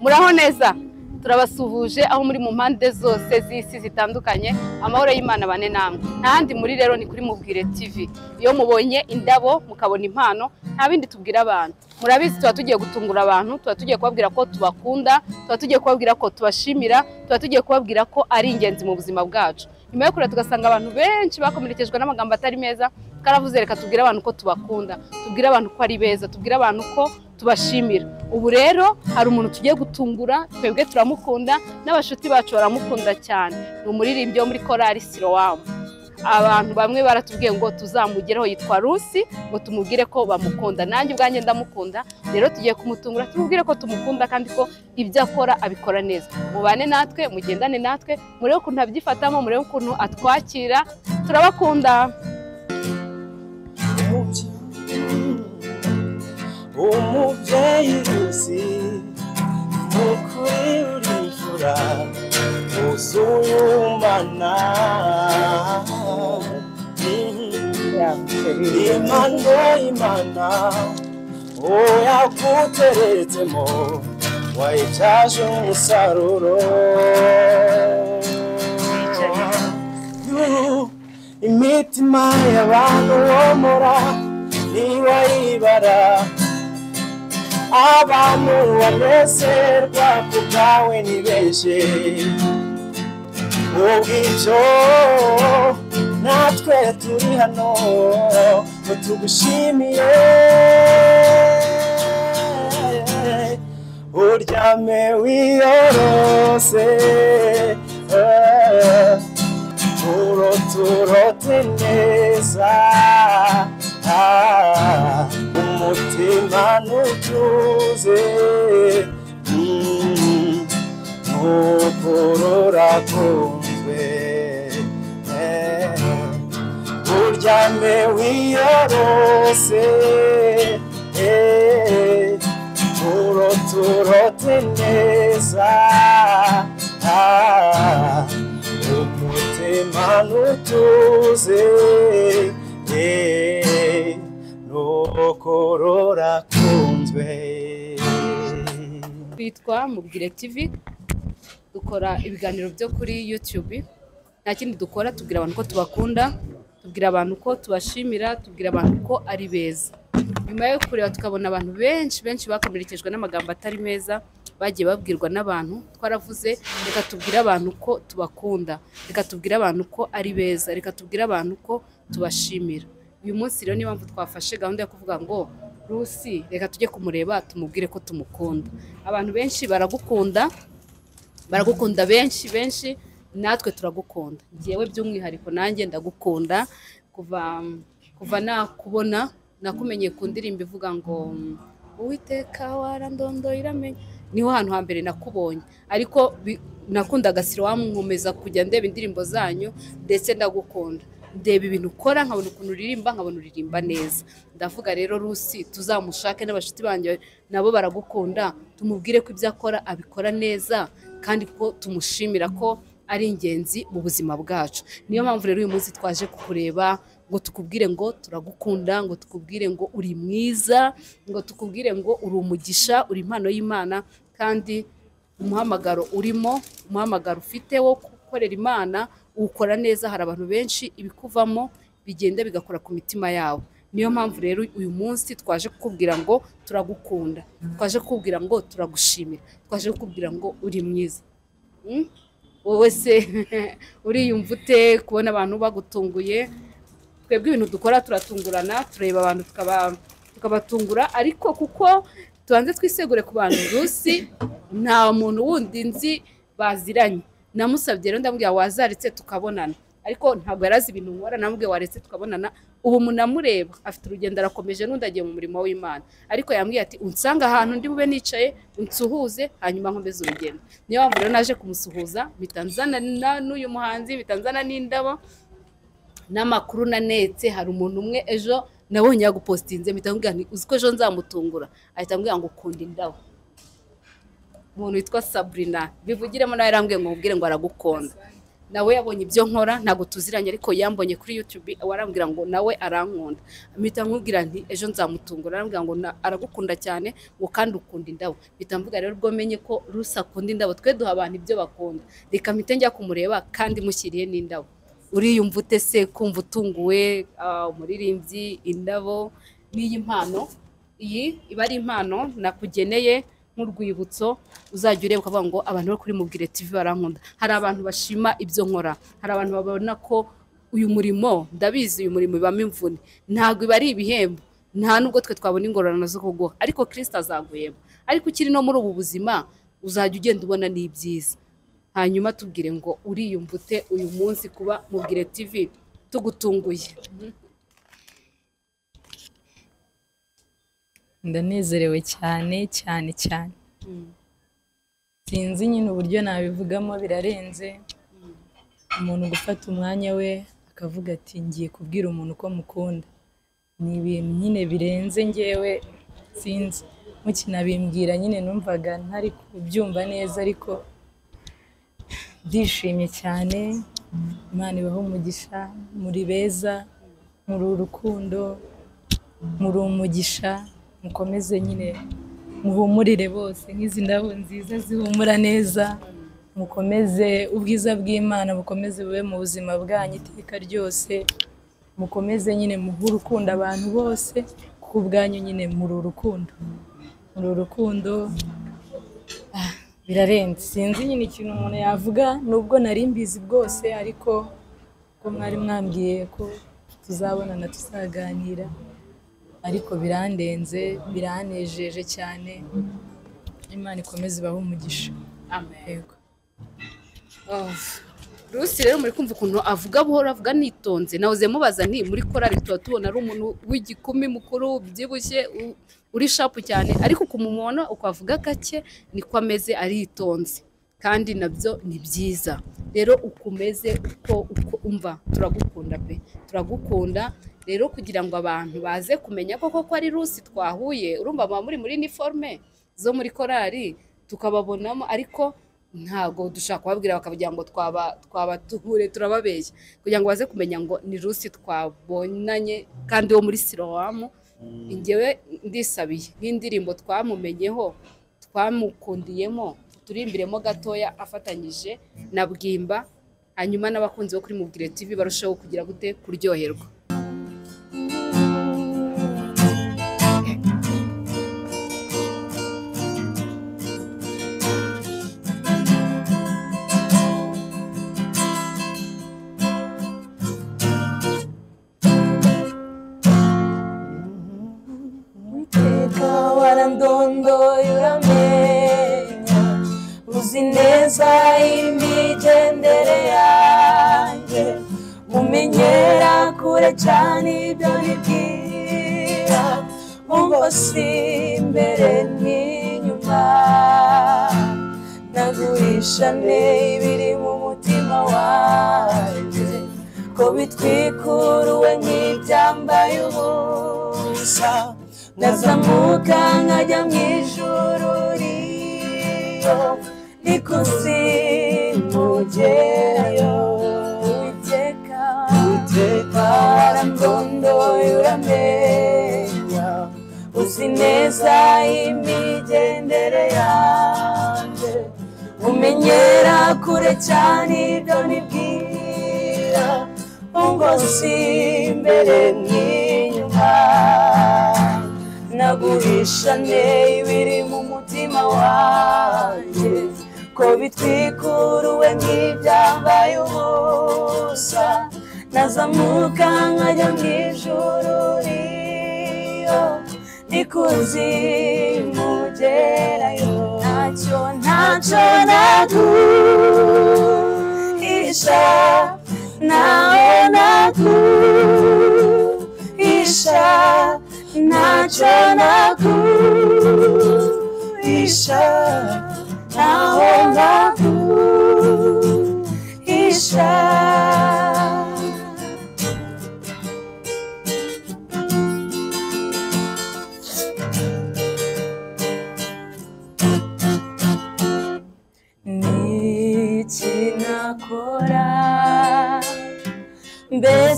muraho neza turabasuhuje aho muri mu mpande zose z'isi zitandukanye amahoro y'Imana bane namwe ntandi muri rero ni kuri MubwireTv iyo mubonye indabo mukabona impano nta bindi tubwira abantu murabizi tuba tugiye gutungura abantu tuba tugiye kubabwira ko tubakunda tuba tugiye kubabwira ko tubashimira tuba tugiye kubabwira ko ari ingenzi mu buzima bwacu nyuma yo kure tugasanga abantu benshi bakomerekejwe n'amagambo atari meza karavuze reka tubwire abantu ko tubakunda tubwire abantu ko ari beza tubwire abantu ko tubashimira ubu rero hari umuntu tugiye gutungura twebwe turamukunda n'abashuti bacu baramukunda cyane ni umuririmbyi wo muri korali SILOAM abantu bamwe baratubwiye ngo tuzamugereho yitwa Rusi ngo tumubwire ko bamukunda nanjye ubwanjye ndamukunda rero tugiye kumutungura tumubwire ko tumukunda kandi ko ibyo akora abikora neza mubane natwe mugendane natwe murebe ukuntu abyifatamo murebe ukuntu atwakira turabakunda umubyeyi Rusi ukuri urifura uzuyumana imana oya kuteretsemo wayibyaje umusaruro imitima y'abantu womora niba yibara abantu baneserwa ku bwawe ni benshi ubw'ibyo natwe turi hano ngo tugushimiye uryame wiyorose urote neza umutima nutuze nukurura kunzwe uryame wiyorose urote neza umutima nutuze nukurura kunzwe. Twitwa MubwireTv dukora ibiganiro byo kuri YouTube nta kindi dukora tubwira abantu ko tubakunda tubwira abantu ko tubashimira tubwira abantu ko ari beza nyuma yo kureba tukabona abantu benshi bakomerekejwe n'amagambo atari meza bagiye babwirwa n'abantu twaravuze reka tubwire abantu ko tubakunda reka tubwire abantu ko ari beza reka tubwire abantu ko tubashimira uyu munsi rero niyo mpamvu twafashe gahunda yo kuvuga ngo Rusi reka tujye kumureba tumubwire ko tumukunda abantu benshi baragukunda benshi natwe turagukunda ngewe by'umwihariko nanjye ndagukunda kuva nakubona nakumenye ku ndirimbo ivuga ngo Uwiteka warandondoye iramenye niho hantu hambere nakubonye ariko nakundaga SILOAM nkomeza kujya ndeba indirimbo zanyu ndetse ndagukunda ndeba ibintu ukora nkabona ukuntu uririmba nkabona uririmba neza ndavuga rero Rusi tuzamushake n'abashuti banjye nabo baragukunda tumubwire ko ibyo akora abikora neza kandi ko tumushimira ko ari ingenzi mu buzima bwacu niyo mpamvu rero uyu munsi twaje kukureba ngo tukubwire ngo turagukunda ngo tukubwire ngo uri mwiza ngo tukubwire ngo uri umugisha uri impano y'Imana kandi umuhamagaro urimo umuhamagaro ufite wo gukorera Imana ukora neza hari abantu benshi ibikuvamo bigenda bigakora ku mitima yawe niyo mpamvu rero uyu munsi twaje kukubwira ngo turagukunda twaje kukubwira ngo turagushimira twaje kukubwira ngo uri mwiza wowe se uriyumva ute kubona abantu bagutunguye twebwe ibintu dukora turatungurana tureba abantu tukabatungura ariko kuko tubanze twisegure ku bantu Rusi nta muntu wundi nzi baziranye namusabye rero ndamubwira wazaretse tukabonana ariko ntabwo yarazi ibintu nkora namubwiye waretse tukabonana ubu munamureba afite urugendo arakomeje n'undagiye mu murimo w'Imana ariko yambwiye ati unsanga ahantu ndi bube nicaye unsuhuze hanyuma nkomeze urugendo niyo mpamvu rero naje kumusuhuza bitanzana n'uyu muhanzi bitanzana n'indabo n'amakuru nanetse hari umuntu umwe ejo nabonye yagupostinze mitambwira nti uziko ejo nzamutungura ahita ambwira ngo ukunda indabo umuntu witwa Sabrina bivugiremo nawe yarambwiye ngo ubwire ngo aragukunda nawe yabonye ibyo nkora ntago tuziranye ariko yambonye kuri YouTube warambwira ngo nawe arankunda mpita nkubwira nti ejo nzamutungura arambwira ngo aragukunda cyane ngo kandi ukunda indabo mpita mvuga rero ubwo menye ko Rusi akunda indabo twe duha abantu ibyo bakunda reka mpite njya kumureba kandi mushyiriye n'indabo uriyumva ute se kumva utunguwe umuririmbyi indabo n'iyi mpano iyi iba ari impano nakugeneye nk'urwibutso uzajya ureba ukavuga ngo abantu bari kuri MubwireTv barankunda hari abantu bashima ibyo nkora hari abantu babona ko uyu murimo ndabizi uyu murimo ibamo imvune ntabwo iba ari ibihembo nta nubwo twe twabona ingororano zo kuguha ariko Kristo azaguyemo ariko ukiri no muri ubu buzima uzajya ugenda ubona n'ibyiza hanyuma tubwire ngo uriyumva ute uyu munsi kuba MubwireTv tugutunguye ndanezerewe cyane cyane cyane sinzi nyine uburyo nabivugamo birarenze umuntu gufata umwanya we akavuga ati ngiye kubwira umuntu ko mukunda ni ibintu nyine birenze ngewe sinzi mukinabimbwira nyine numvaga ntari kubyumva neza ariko ndishimye cyane Imana ibaho umugisha muri beza muri urukundo muri umugisha mukomeze nyine muhumurire bose nk'izi ndabo nziza zihumura neza mukomeze ubwiza bw'Imana bukomeze bube mu buzima bwanyu iteka ryose mukomeze nyine muhe urukundo abantu bose kuko ubwanyu nyine muri urukundo birarenze sinzi nyine ikintu umuntu yavuga nubwo nari mbizi bwose ariko ko mwari mwambwiye ko tuzabonana tuzaganira ariko birandenze biranejeje cyane Imana ikomeze ibaho umugisha amen Rusi rero muri kumva ukuntu avuga buhoro avuga nitonze nawuze mubaza nti muri korari tuba tubona ari umuntu w'igikumi mukuru byibushye uri shapu cyane ariko kumumona ukavuga gake niko ameze aritonze kandi nabyo ni byiza rero ukomeze uko umva turagukunda pe turagukunda rero kugira ngo abantu baze kumenya koko ko ari Rusi twahuye urumva baba muri uniforme zo muri korari tukababonamo ariko ntago dushaka kubabwira bakavugira ngo twaba tuhure turababeshya kugira ngo baze kumenya ngo ni Rusi twabonanye kandi wo muri SILOAM ingewe ndisabiye nk'indirimbo twamumenyeho twamukundiyemo turimbiremo gatoya afatanyije na Bwimba hanyuma n'abakunzi bo kuri MubwireTv barushaho kugira gute kuryoherwa uzi neza imigendere yanjye umenyera kure cyane ibyo nibwira ngo si imbere n'inyuma naguhisha ibiri mu mutima wanjye ko bitwikuruwe nk'ibyambaye ubusa nazamuka nkajya mu ijuru riyo nikusimugerayo Uwiteka warandondoye uramenya uzi neza imigendere yanjye umenyera kure cyane ibyo nibwira ngo si imbere n'inyuma naguhisha ibiri mu mutima wanjye ko bitwikuruwe nk'ibyambaye ubusa nazamuka nkajya mu ijuru riyo nikuzimugerayo ntacyo naguhisha nawe naguhisha ntacyo naguhisha nawe naguhisha niki nakora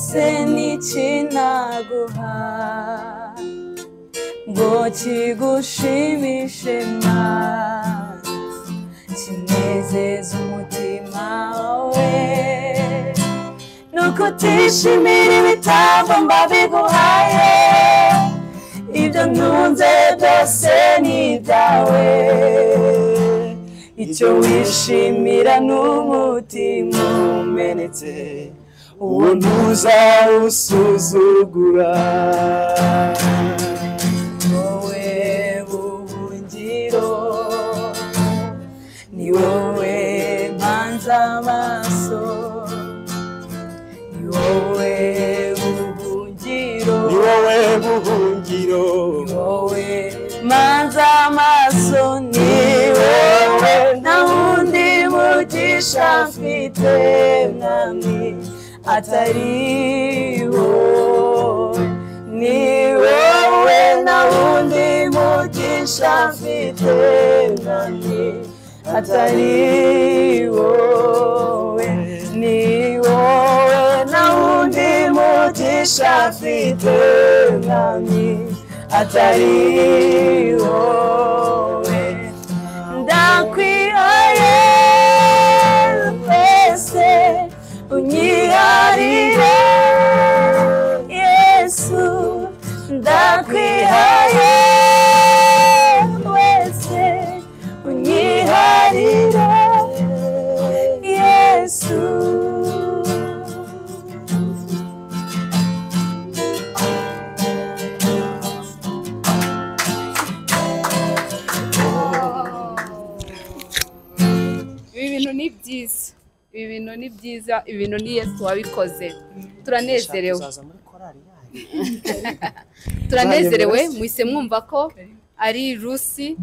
ese n'ikinaguha ngo kigushimishe Mana kinezeza umutima wawe nuko utishimira ibitambo mbabiguhaye ibyo ntunze byose ni ibyawe icyo wishimira n'umutima umenetse uwo ntuzawusuzugura wowe buhungiro ni wowe mpanze amaso ni wowe buhungiro ni wowe buhungiro ni wowe mpanze amaso ni wowe nta wundi mugisha mfite mwami atari wowe ni wowe nta wundi mugisha mfite mwami atari wowe ni wowe nta wundi mugisha mfite mwami atari wowe ndakwihaye wese unyiharire Yesu ndakwihaye wese unyiharire Yesu ibintu ni byiza ibintu ni Yesu wabikoze turanezerewe turanezerewe mwise mwumva ko ari Rusi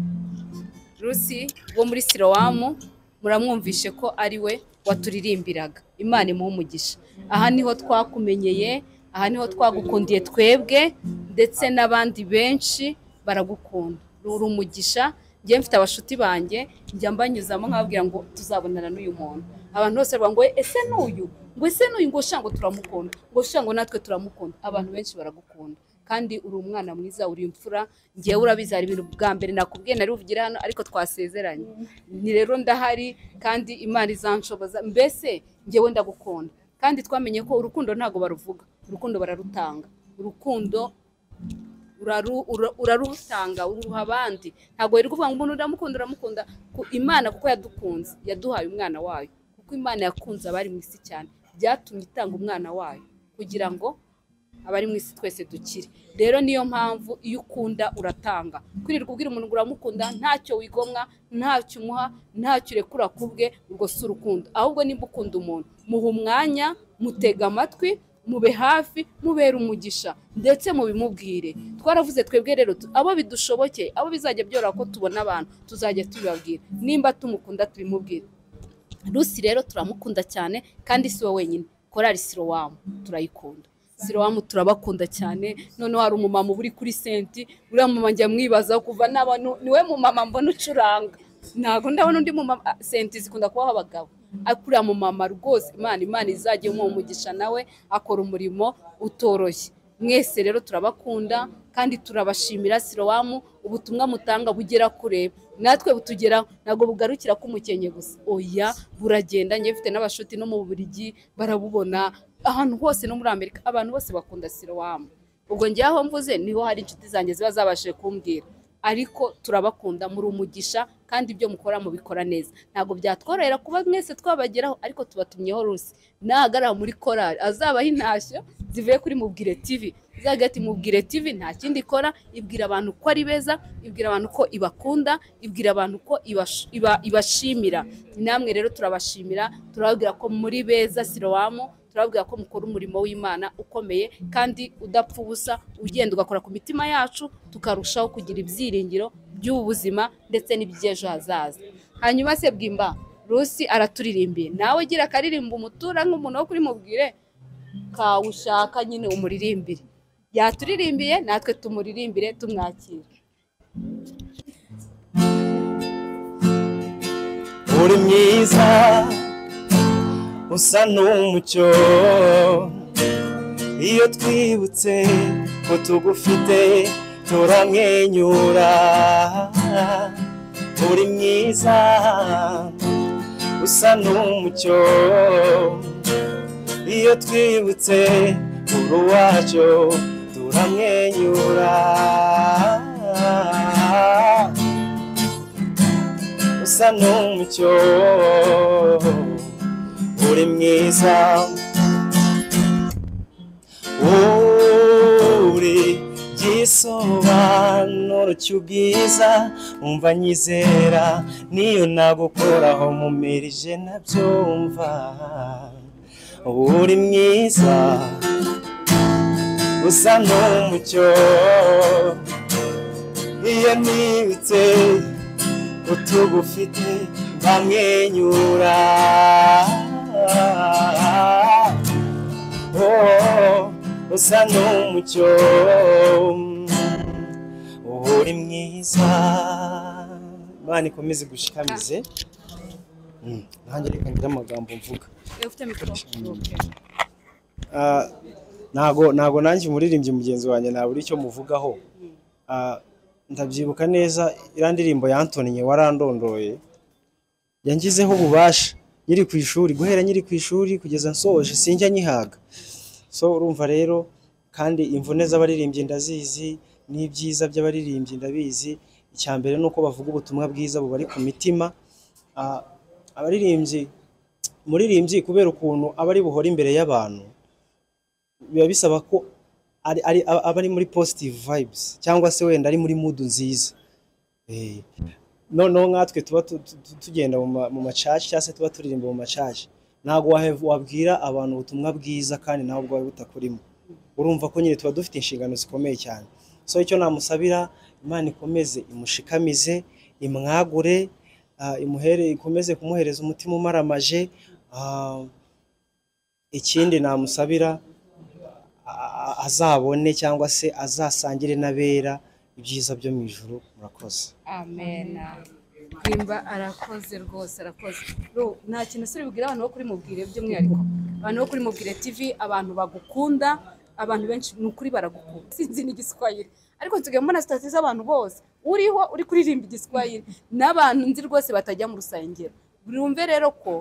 wo muri SILOAM muramwumvishe ko ari we waturirimbiraga Imana imuhe umugisha aha niho twakumenyeye aha niho twagukundiye twebwe ndetse n'abandi benshi baragukunda uri umugisha ngiye mfite abashuti banjye njya mbanyuzamo nkababwira ngo tuzabonana n'uyu muntu abantu bose bavuga ngo ese n'uyu ngo shango turamukunda ngo shango natwe turamukunda abantu benshi baragukunda kandi uri umwana mwiza uri imfura ngiye urabizara ibintu bwa mbere nakubwiye nari uvugira hano ariko twasezeranye ni rero ndahari kandi Imana izanshoboza mbese ngiye ndagukunda kandi twamenye ko urukundo ntago baruvuga urukundo bararutanga urukundo urarutanga uruha abandi ntago iri kuvuga ngo umuntu uramukunda Imana kuko yadukunze yaduhaye umwana wayo kuko Imana yakunze abari mu isi cyane byatumye itanga umwana wayo kugira ngo abari mu isi twese dukire rero niyo mpamvu iyo ukunda uratanga kwirirwa ubwira umuntu uramukunda ntacyo wigomwa ntacyo umuha ntacyo urekura kubwe ubwo si urukundo ahubwo nimba ukunda umuntu muha umwanya mutega amatwi mube hafi mubera umugisha ndetse mubimubwire twaravuze twebwe rero abo bidushobokeye abo bizajya byora ko tubona abantu tuzajya tubabwira nimba tumukunda tubimubwire Rusi rero turamukunda cyane kandi si we wenyine korali SILOAM turayikunda SILOAM turabakunda cyane noneho hari umumama uri kuri senti uriya mumama njya mwibaza kuva n'abantu niwe mumama mbona ucuranga ntago ndabona undi mumama senti zikunda kubaho abagabo akuriya mumama rwose Imana izajye mu umugisha nawe akora umurimo utoroshye mwese rero turabakunda kandi turabashimira SILOAM ubutumwa mutanga bugera kure natwe butugera nago bugarukira ku mukenye gusa oya buragenda ngiye mfite n'abashuti no mu Bubiligi barabubona ahantu hose no muri Amerika abantu bose bakunda SILOAM ubwo ngiye aho mvuze niho hari inshuti zanjye ziba zabashije kumbwira ariko turabakunda muri umugisha kandi ibyo mukora mubikora neza ntago byatworohera kuba mwese twabageraho ariko tubatumyeho Rusi nahagarara muri korali azabaho intashyo zivuye kuri MubwireTv zagati MubwireTv nta kindi ikora ibwira abantu ko ari beza ibwira abantu ko ibakunda ibwira abantu ko ibashimira namwe rero turabashimira turababwira ko muri beza SILOAM turababwira ko mukora umurimo w'Imana ukomeye kandi udapfa ubusa ugenda ugakora ku mitima yacu tukarushaho kugira ibyiringiro by'ubuzima ndetse n'iby'ejo hazaza hanyuma se bwimba Rusi araturirimbiye nawe gira akaririmba umutura nk'umuntu wo kuri Mubwire kawushaka nyine umuririmbire yaturirimbiye natwe tumuririmbire tumwakira uri mwiza usa n'umucyo iyo twibutse ko tugufite turamwenyura uri mwiza usa n'umucyo iyo twibutse uri uwacu turamwenyura usa n'umucyo uri mwiza uri gisobanuro cy'ubwiza umva nyizera niyo nagukoraho mumirije nabyumva uri mwiza usa n'umucyo iyo nibutse utugufite bamwenyura usa n'umucyo uri mwiza Imana ikomeze gushikamize nanjye reka ngira amagambo mvuga nago nanjye umuririmbyi mugenzi wanjye naburi icyo muvugaho ndabyibuka neza irandirimbo yantonye warandondoye yangizeho ububasha nyiri ku ishuri guhera nyiri ku ishuri kugeza nsoje sinjya nyihaga so urumva rero kandi imvune z'abaririmbyi ndazizi n'ibyiza by'abaririmbyi ndabizi icyambere nuko bavuga ubutumwa bwiza bubari ku mitima umuririmbyi kubera ukuntu abari buhora imbere y'abantu biba bisaba ko abari muri positive vibes cyangwa se wenda ari muri mood nziza noneho nkatwe tuba tugenda mu macaci cyangwa se tuba turirimba mu macaci ntago wabwira abantu ubutumwa bwiza kandi nawe ubwawe butakurimo urumva ko nyine tuba dufite inshingano zikomeye cyane so icyo namusabira Imana ikomeze imushikamize imwagure ikomeze kumuhereza umutima umaramaje ikindi namusabira azabone cyangwa se azasangire n'abera ibyiza byo mu ijuru murakoze amen Kwimba arakoze rwose arakoze nta kintu suri bubwira abantu bo kuri mubwire by'umwihariko abantu bo kuri mubwire TV abantu bagukunda abantu benshi n'ukuri baragukunda sinzi n'igiswahili ariko tugiye mbona stati z'abantu bose uriho uri kuririmba igiswahili n'abantu nzi rwose batajya mu rusengero burumve rero ko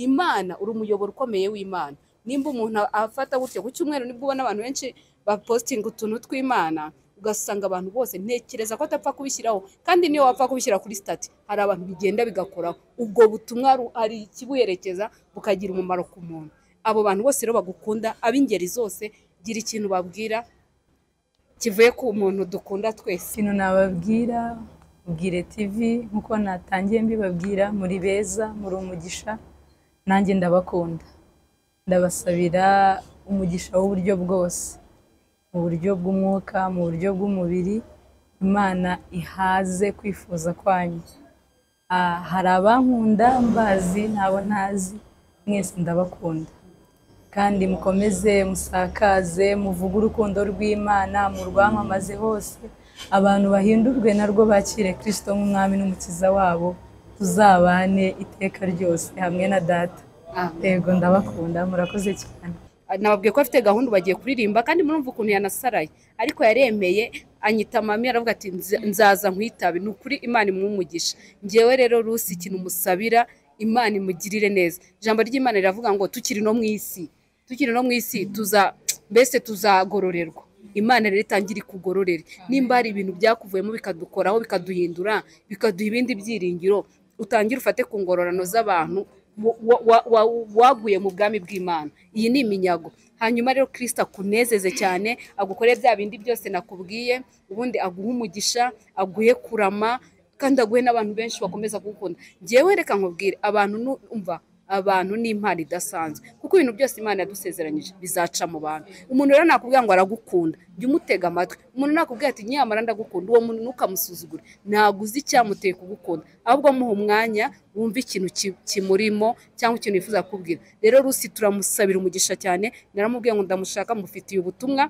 Imana uri umuyoboro ukomeye w'Imana nimba umuntu afata gutyo ku cyumweru nibwo ubona abantu benshi bapostinga utuntu tw'Imana ugasanga abantu bose ntekereza ko atapfa kubishyiraho kandi niyo wapfa kubishyira kuri stati hari abantu bigenda bigakoraho ubwo butumwa ari kibuherekeza bukagira umumaro ku muntu abo bantu bose rero bagukunda ab'ingeri zose gira ikintu babwira kivuye ku muntu dukunda twese ikintu nababwira MubwireTv nkuko natangiye mbibabwira muri beza muri umugisha nanjye ndabakunda ndabasabira umugisha w'uburyo bwose mu buryo bw'umwuka mu buryo bw'umubiri Imana ihaze kwifuza kwanyu hari abankunda mbazi ntabo ntazi mwese ndabakunda kandi mukomeze musakaze muvuge urukundo rw'Imana mu rwamamaze hose abantu bahindurwe narwo bakire Kristo nk'umwami n'umukiza wabo tuzabane iteka ryose hamwe na data yego ndabakunda murakoze cyane nababwiye ko afite gahunda bagiye kuririmba kandi murumva ukuntu yanasaraye ariko yaremeye anyita mami aravuga ati nzaza nkwitabe nukuri Imana imumugisha ngewe rero Rusi ikintu musabira Imana imugirire neza ijambo ry'Imana riravuga ngo tukiri no mu isi mbese tuzagororerwa Imana rero itangira ikugororere nimba hari ibintu byakuvuyemo bikadukoraho bikaduhindura bikaduha ibindi byiringiro utangira ufate ku ngororano z'abantu waguye mu bwami bw'Imana iyi ni iminyago hanyuma rero Kristo akunezeze cyane agukoreye bya bindi byose nakubwiye ubundi aguhe umugisha aguhe kurama kandi aguhe n'abantu benshi bakomeza kugukunda ngewe reka nkubwire abantu ni impano idasanzwe kuko ibintu byose Imana yadusezeranyije bizaca mu bantu umuntu rero nakubwira ngo aragukunda jya umutega amatwi umuntu nakubwira ati nyamara ndagukunda uwo muntu ntukamusuzugure ntabwo uzi icyamuteye kugukunda ahubwo muha umwanya wumva ikintu kimurimo cyangwa ikintu yifuza kukubwira rero Rusi turamusabira umugisha cyane naramubwiye ngo ndamushaka mufitiye ubutumwa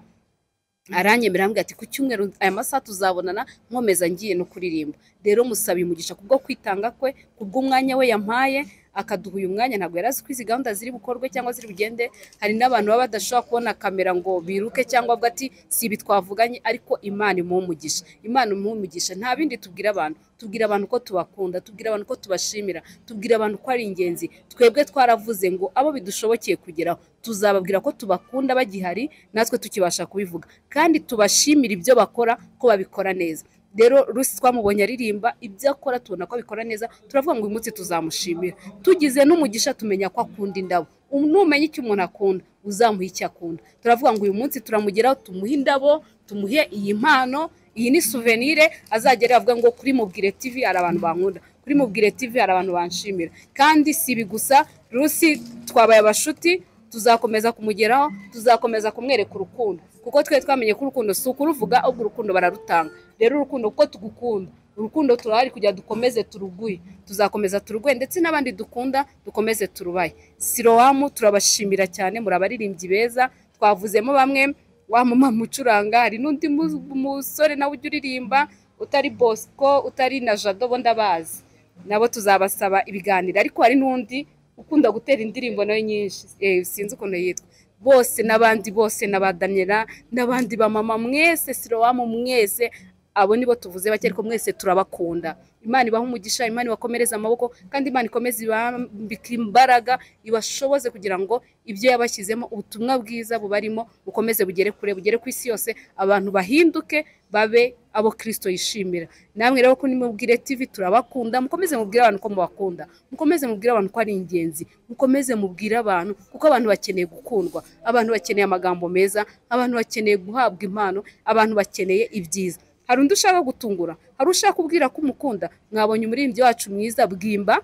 aranyemera ambwira ati ku cyumweru aya masaha tuzabonana nkomeza ngiye no kuririmba rero musabiye umugisha kubwo kwitanga kwe kubwo umwanya we yampaye akaduha uyu mwanya ntabwo yari azi ko izi gahunda ziri bukorwe cyangwa ziri bugende. Hari n'abantu baba badashobora kubona kamera ngo biruke cyangwa avuga ati si ibi twavuganye, ariko Imana imuha umugisha. Imana imuha umugisha. Nta bindi tubwira abantu, tubwira abantu ko tubakunda, tubwira abantu ko tubashimira, tubwira abantu ko ari ingenzi. Twebwe twaravuze ngo abo bidushobokeye kugeraho tuzababwira ko tubakunda bagihari, natwe tukibasha kubivuga, kandi tubashimira ibyo bakora ko babikora neza. Rero Rusi twamubonye aririmba ibyo akora, tubona ko abikora neza, turavuga ngo uyu munsi tuzamushimira. Tugize n'umugisha tumenya ko akunda indabo. Numenya icyo umuntu akunda uzamuha icyo akunda. Turavuga ngo uyu munsi turamugeraho, tumuhe indabo, tumuhe iyi mpano, iyi ni souvenir azagera avuga ngo kuri MubwireTv hari abantu bankunda, kuri MubwireTv hari abantu banshimira. Kandi si ibi gusa, Rusi twabaye abashuti, tuzakomeza kumugeraho, tuzakomeza kumwereka urukundo, kuko twe twamenye ko urukundo si ukuruvuga, ahubwo urukundo bararutanga. Rero urukundo kuko tugukunda, urukundo turahari kugira dukomeze turuguye, tuzakomeza turuguye, ndetse n'abandi dukunda dukomeze turubaye. SILOAM turabashimira cyane, muri abaririmbyi beza. Twavuzemo bamwe, wa mama mucuranga, hari n'undi musore nawe ujya uririmba utari Bosco, utari na Jado, bo ndabazi, nabo tuzabasaba ibiganiro. Ariko hari n'undi ukunda gutera indirimbo nawe nyinshi, sinzi ukuntu yitwa. Bose n'abandi bose, n'abadanyera n'abandi ba mama mwese, SILOAM mwese, abo nibo tuvuze bake, ariko mwese turabakunda. Imana ibaha umugisha, Imana ibakomereza amaboko, kandi Imana ikomeze ibambika imbaraga, ibashoboze kugira ngo ibyo yabashyizemo, ubutumwa bwiza bubarimo bukomeze bugere kure, bugere ku isi yose, abantu bahinduke babe abo Kristo yishimira. Namwe rero ko ni MubwireTv turabakunda, mukomeze mubwire abantu ko mubakunda, mukomeze mubwire abantu ko ari ingenzi, mukomeze mubwire abantu, kuko abantu bakeneye gukundwa, abantu bakeneye amagambo meza, abantu bakeneye guhabwa impano, abantu bakeneye ibyiza. Hari undi ushaka gutungura, hari ushaka kubwira ko umukunda. Mwabonye umuririmbyi wacu mwiza Bwimba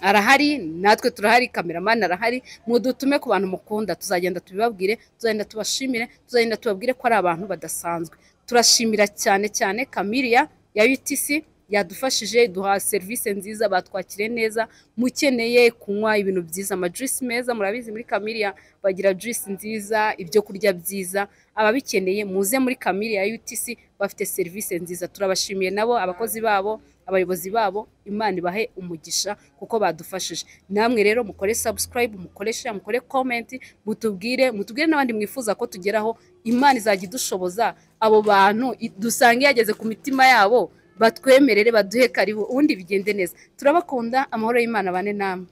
arahari, natwe turahari, cameraman arahari. Mudutume ku bantu mukunda, tuzagenda tubibabwire, tuzagenda tubashimire, tuzagenda tubabwire ko ari abantu badasanzwe. Turashimira cyane cyane Kamilia ya UTC yadufashije, duha service nziza, batwakire neza. Mukeneye kunywa ibintu byiza, ama juice meza, murabizi muri Kamilia bagira juice nziza, ibyo kurya byiza. Ababikeneye muze muri Kamilia ya UTC, bafite service nziza. Turabashimiye nabo, abakozi babo, abayobozi babo. Imana ibahe umugisha kuko badufashije. Namwe rero mukore subscribe, mukore share, mukore comment, mutubwire n'abandi mwifuza ko tugeraho. Imana izajya idushoboza abo bantu dusange yageze ku mitima yabo, batwemerere, baduhe karibu, ubundi bigende neza. Turabakunda, amahoro y'Imana bane namwe.